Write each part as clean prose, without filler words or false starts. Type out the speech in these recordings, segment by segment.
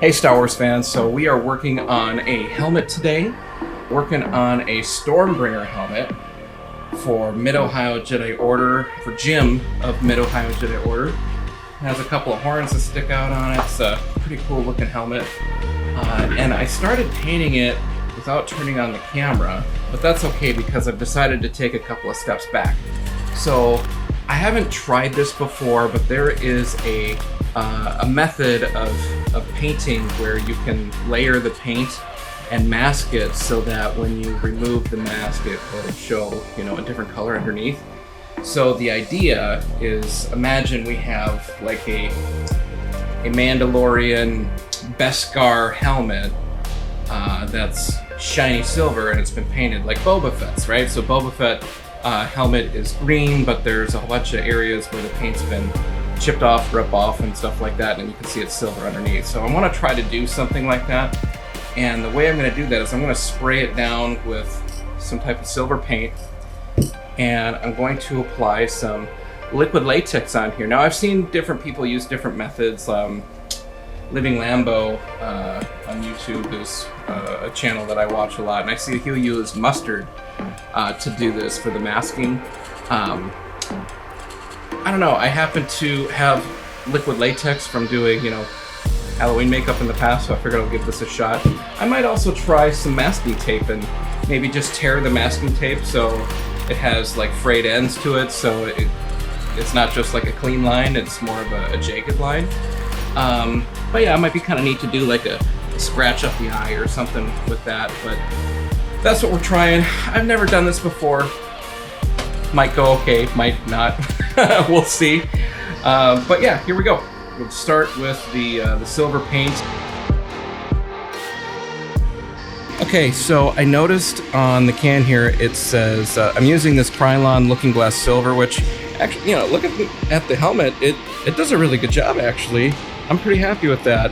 Hey Star Wars fans, so we are working on a helmet today. Working on a Stormbringer helmet for Mid-Ohio Jedi Order, for Jim of Mid-Ohio Jedi Order. It has a couple of horns that stick out on it. It's a pretty cool looking helmet. And I started painting it without turning on the camera, but that's okay because I've decided to take a couple of steps back. So I haven't tried this before, but there is a method of painting where you can layer the paint and mask it so that when you remove the mask it will show, a different color underneath. So the idea is, imagine we have like a Mandalorian Beskar helmet that's shiny silver and it's been painted like Boba Fett's, right? So Boba Fett helmet is green, but there's a whole bunch of areas where the paint's been chipped off, rip off, and stuff like that, and you can see it's silver underneath. So I want to try to do something like that, and the way I'm going to do that is I'm going to spray it down with some type of silver paint, and I'm going to apply some liquid latex on here. Now I've seen different people use different methods. Living Lambo on YouTube is a channel that I watch a lot, and I see he'll use mustard to do this for the masking. I don't know, I happen to have liquid latex from doing, Halloween makeup in the past, so I figured I'll give this a shot. I might also try some masking tape and maybe just tear the masking tape so it has like frayed ends to it, so it's not just like a clean line, it's more of a jagged line. But yeah, it might be kind of neat to do like a scratch up the eye or something with that, but that's what we're trying. I've never done this before. Might go okay, might not. We'll see. But yeah, here we go. We'll start with the silver paint. Okay, so I noticed on the can here it says I'm using this Krylon Looking Glass Silver, which actually, look at the helmet. It does a really good job actually. I'm pretty happy with that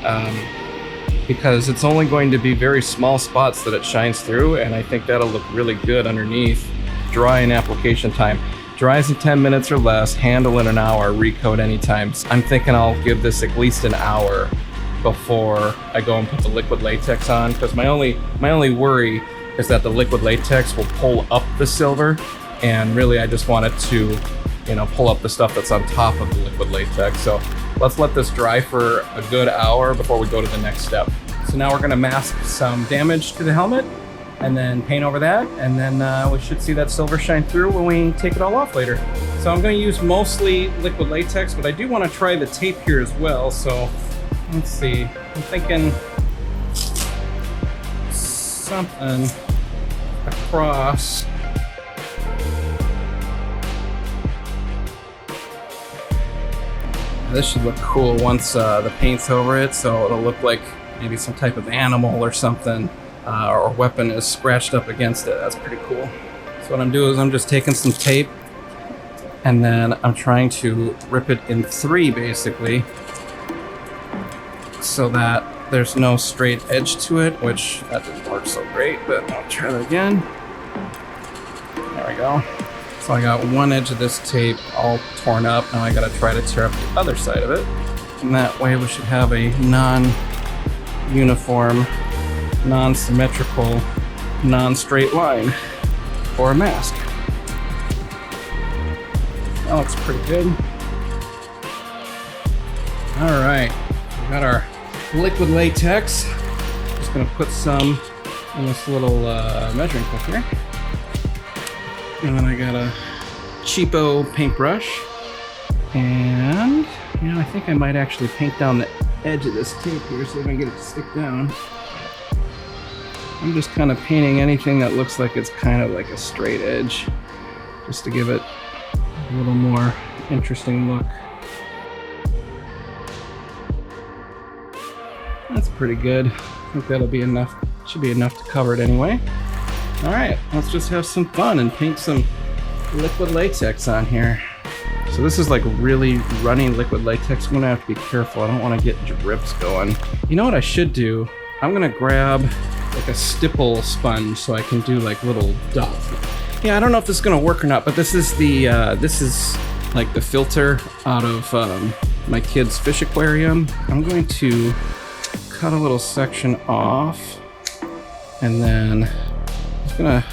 because it's only going to be very small spots that it shines through, and I think that'll look really good underneath. Dry and application time. Dries in 10 minutes or less, handle in an hour, recoat anytime. I'm thinking I'll give this at least an hour before I go and put the liquid latex on, because my only worry is that the liquid latex will pull up the silver, and really I just want it to, pull up the stuff that's on top of the liquid latex. So let's let this dry for a good hour before we go to the next step. So now we're gonna mask some damage to the helmet and then paint over that, and then we should see that silver shine through when we take it all off later. So I'm going to use mostly liquid latex, but I do want to try the tape here as well. So let's see, I'm thinking something across. This should look cool once the paint's over it, so it'll look like maybe some type of animal or something. Or weapon is scratched up against it. That's pretty cool. So what I'm doing is I'm just taking some tape and then I'm trying to rip it in three basically so that there's no straight edge to it, which that didn't work so great, but I'll try that again. There we go. So I got one edge of this tape all torn up. Now I gotta try to tear up the other side of it. And that way we should have a non-uniform, non-symmetrical, non-straight line for a mask. That looks pretty good. All right, we got our liquid latex. Just gonna put some in this little measuring cup here. And then I got a cheapo paintbrush. And, I think I might actually paint down the edge of this tape here so I can get it to stick down. I'm just kind of painting anything that looks like it's kind of like a straight edge, just to give it a little more interesting look. That's pretty good. I think that'll be enough. Should be enough to cover it anyway. All right, let's just have some fun and paint some liquid latex on here. So this is like really runny liquid latex. I'm gonna have to be careful. I don't want to get drips going. You know what I should do? I'm gonna grab like a stipple sponge so I can do like little dots. Yeah, I don't know if this is gonna work or not, but this is like the filter out of my kid's fish aquarium. I'm going to cut a little section off, and then I'm just gonna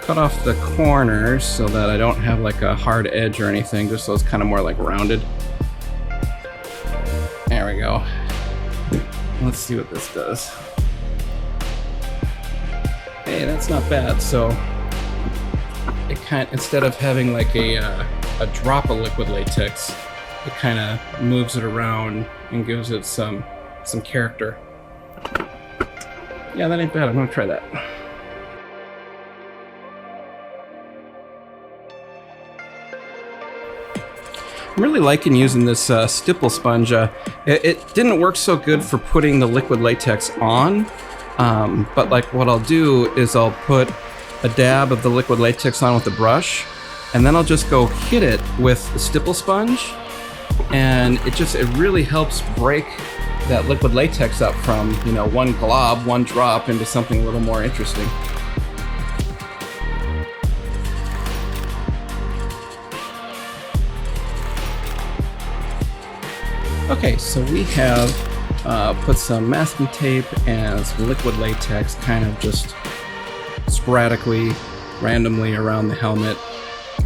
cut off the corners so that I don't have like a hard edge or anything, just so it's kind of more like rounded. There we go. Let's see what this does. Hey, that's not bad. So it instead of having like a drop of liquid latex, it kind of moves it around and gives it some character. Yeah, that ain't bad. I'm gonna try that. I'm really liking using this stipple sponge. It didn't work so good for putting the liquid latex on, but like what I'll do is I'll put a dab of the liquid latex on with the brush, and then I'll just go hit it with the stipple sponge, and it really helps break that liquid latex up from, you know, one glob, one drop into something a little more interesting. Okay, so we have put some masking tape and some liquid latex kind of just sporadically, randomly around the helmet,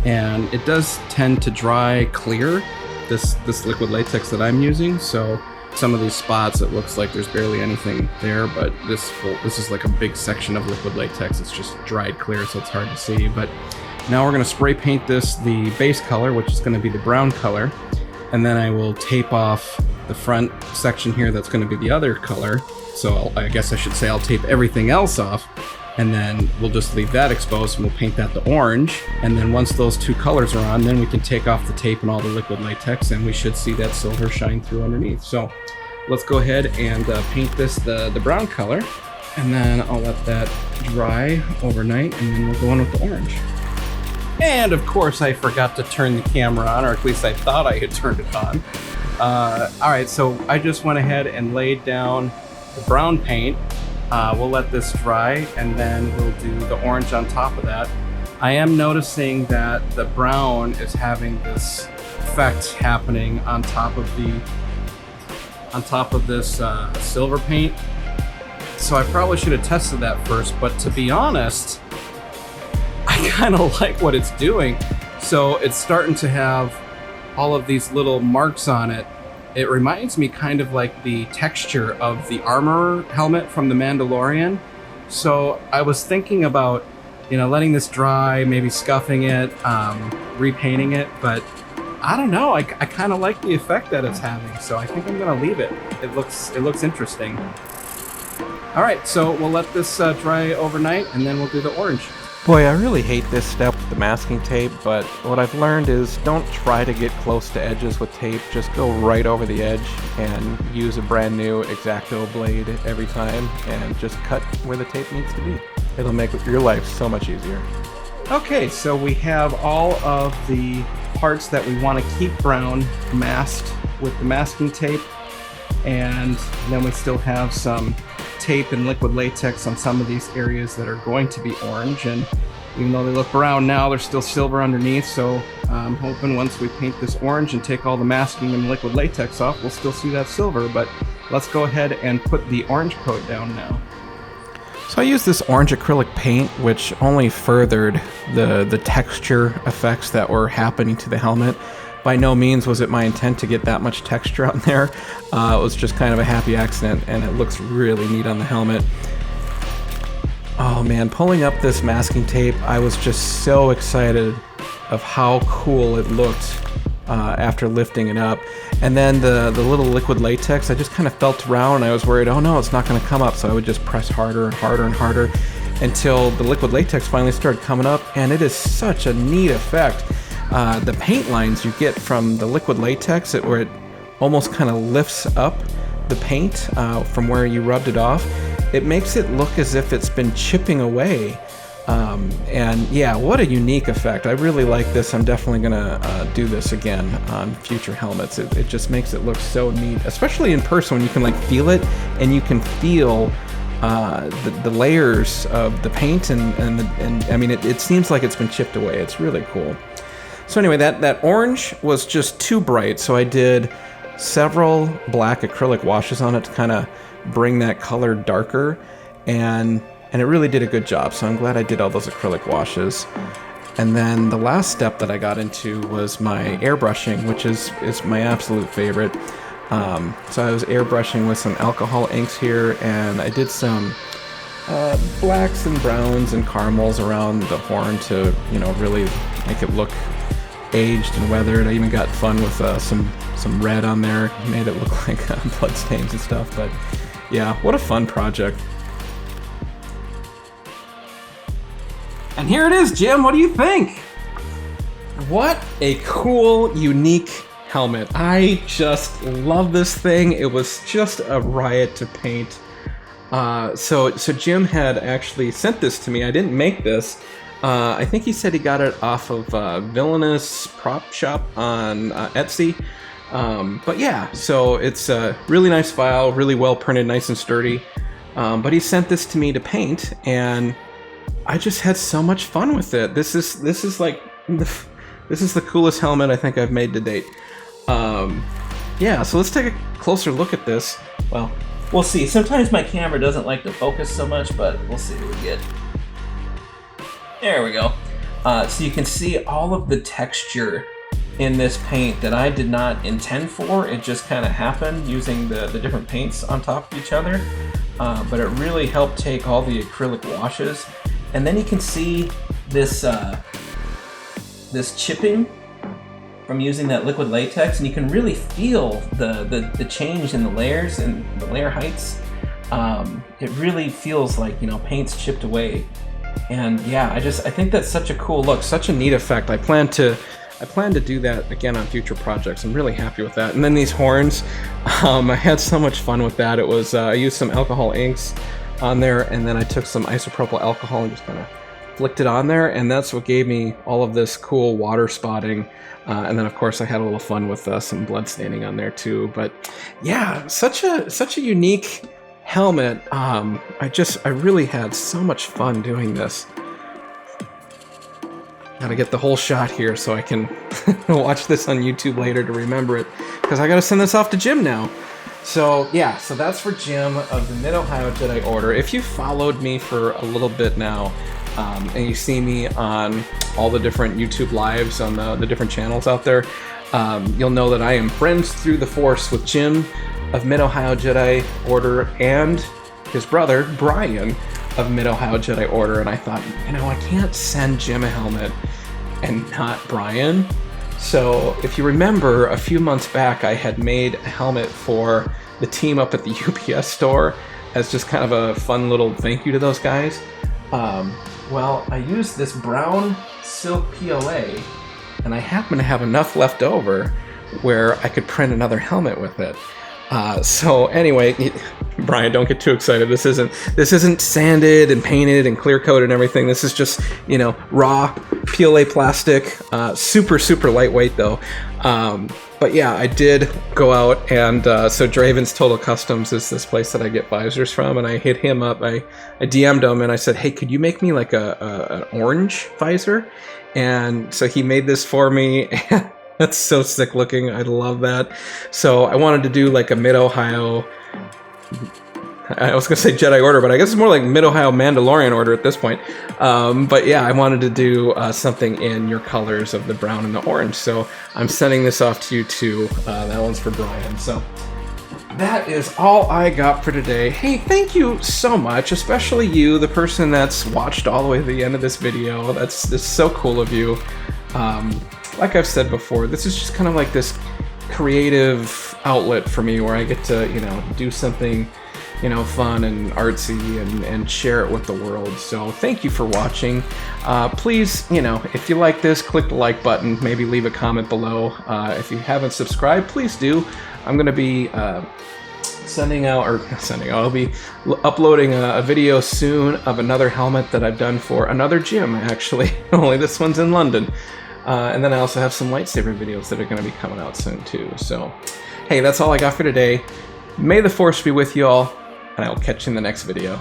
and it does tend to dry clear, this liquid latex that I'm using. So some of these spots, it looks like there's barely anything there, but this is like a big section of liquid latex. It's just dried clear, so it's hard to see. But now we're going to spray paint this the base color, which is going to be the brown color, and then I will tape off the front section here that's going to be the other color. So I guess I should say I'll tape everything else off, and then we'll just leave that exposed, and we'll paint that the orange. And then once those two colors are on, then we can take off the tape and all the liquid latex, and we should see that silver shine through underneath. So let's go ahead and paint this the brown color, and then I'll let that dry overnight, and then we'll go in with the orange. And of course I forgot to turn the camera on, or at least I thought I had turned it on. Alright, so I just went ahead and laid down the brown paint. We'll let this dry, and then we'll do the orange on top of that. I am noticing that the brown is having this effect happening on top of this silver paint. So I probably should have tested that first, but to be honest, I kind of like what it's doing. So it's starting to have all of these little marks on it. It reminds me kind of like the texture of the armor helmet from The Mandalorian. So I was thinking about, you know, letting this dry, maybe scuffing it, repainting it, but I don't know. I kind of like the effect that it's having, so I think I'm gonna leave it. It looks interesting. All right, so we'll let this dry overnight, and then we'll do the orange. Boy, I really hate this step with the masking tape, but what I've learned is don't try to get close to edges with tape. Just go right over the edge and use a brand new X-Acto blade every time, and just cut where the tape needs to be. It'll make your life so much easier. Okay, so we have all of the parts that we want to keep brown masked with the masking tape, and then we still have some tape and liquid latex on some of these areas that are going to be orange, and even though they look brown now, they're still silver underneath. So I'm hoping once we paint this orange and take all the masking and liquid latex off, we'll still see that silver. But let's go ahead and put the orange coat down now. So I used this orange acrylic paint, which only furthered the texture effects that were happening to the helmet. By no means was it my intent to get that much texture on there. It was just kind of a happy accident, and it looks really neat on the helmet. Oh man, pulling up this masking tape, I was just so excited of how cool it looked after lifting it up. And then the little liquid latex, I just kind of felt around, and I was worried, oh no, it's not going to come up. So I would just press harder and harder and harder until the liquid latex finally started coming up, and it is such a neat effect. The paint lines you get from the liquid latex, where it almost kind of lifts up the paint from where you rubbed it off, it makes it look as if it's been chipping away. And yeah, what a unique effect. I really like this. I'm definitely gonna do this again on future helmets. It just makes it look so neat, especially in person when you can like feel it, and you can feel the layers of the paint, and I mean it seems like it's been chipped away. It's really cool. So anyway, that orange was just too bright, so I did several black acrylic washes on it to kind of bring that color darker, and it really did a good job. So I'm glad I did all those acrylic washes. And then the last step that I got into was my airbrushing, which is my absolute favorite. So I was airbrushing with some alcohol inks here, and I did some blacks and browns and caramels around the horn to, you know, really make it look aged and weathered. I even got fun with some red on there, made it look like blood stains and stuff. But yeah, what a fun project. And here it is, Jim. What do you think? What a cool, unique helmet. I just love this thing. It was just a riot to paint. So Jim had actually sent this to me. I didn't make this. I think he said he got it off of Villainous prop shop on Etsy. But yeah, so it's a really nice file, really well printed, nice and sturdy. But he sent this to me to paint, and I just had so much fun with it. This is the coolest helmet I think I've made to date. Yeah, so let's take a closer look at this. Well, we'll see. Sometimes my camera doesn't like to focus so much, but we'll see what we get. There we go. So you can see all of the texture in this paint that I did not intend for. It just kind of happened using the different paints on top of each other. But it really helped take all the acrylic washes. And then you can see this this chipping from using that liquid latex, and you can really feel the change in the layers and the layer heights. It really feels like, you know, paint's chipped away. And yeah, I think that's such a cool look, such a neat effect. I plan to do that again on future projects. I'm really happy with that. And then these horns, I had so much fun with that. It was I used some alcohol inks on there, and then I took some isopropyl alcohol and just kind of flicked it on there, and that's what gave me all of this cool water spotting. And then of course I had a little fun with some blood staining on there too. But yeah, such a unique helmet. I really had so much fun doing this. Gotta get the whole shot here so I can watch this on YouTube later to remember it, because I gotta send this off to Jim now. So yeah, so that's for Jim of the Mid-Ohio Jedi Order. If you followed me for a little bit now, and you see me on all the different YouTube lives on the different channels out there, you'll know that I am friends through the Force with Jim of Mid-Ohio Jedi Order and his brother, Brian of Mid-Ohio Jedi Order. And I thought, you know, I can't send Jim a helmet and not Brian. So if you remember, a few months back, I had made a helmet for the team up at the UPS store as just kind of a fun little thank you to those guys. Well, I used this brown silk PLA, and I happen to have enough left over where I could print another helmet with it. So anyway, Brian, don't get too excited. This isn't sanded and painted and clear coated and everything. This is just, you know, raw PLA plastic, super lightweight though. But yeah, I did go out, and so Draven's Total Customs is this place that I get visors from, and I hit him up. I DM'd him and I said, hey, could you make me like an orange visor? And so he made this for me. That's so sick looking. I love that. So I wanted to do like a Mid-Ohio, I was going to say Jedi Order, but I guess it's more like Mid-Ohio Mandalorian Order at this point. But yeah, I wanted to do something in your colors of the brown and the orange. So I'm sending this off to you too. That one's for Brian. So that is all I got for today. Hey, thank you so much, especially you, the person that's watched all the way to the end of this video. That's so cool of you. Like I've said before, this is just kind of like this creative outlet for me where I get to, you know, do something, you know, fun and artsy and share it with the world. So thank you for watching. Please, you know, if you like this, click the like button, maybe leave a comment below. If you haven't subscribed, please do. I'm going to be I'll be uploading a video soon of another helmet that I've done for another gym, actually. Only this one's in London. And then I also have some lightsaber videos that are going to be coming out soon too. So, hey, that's all I got for today. May the Force be with you all, and I will catch you in the next video.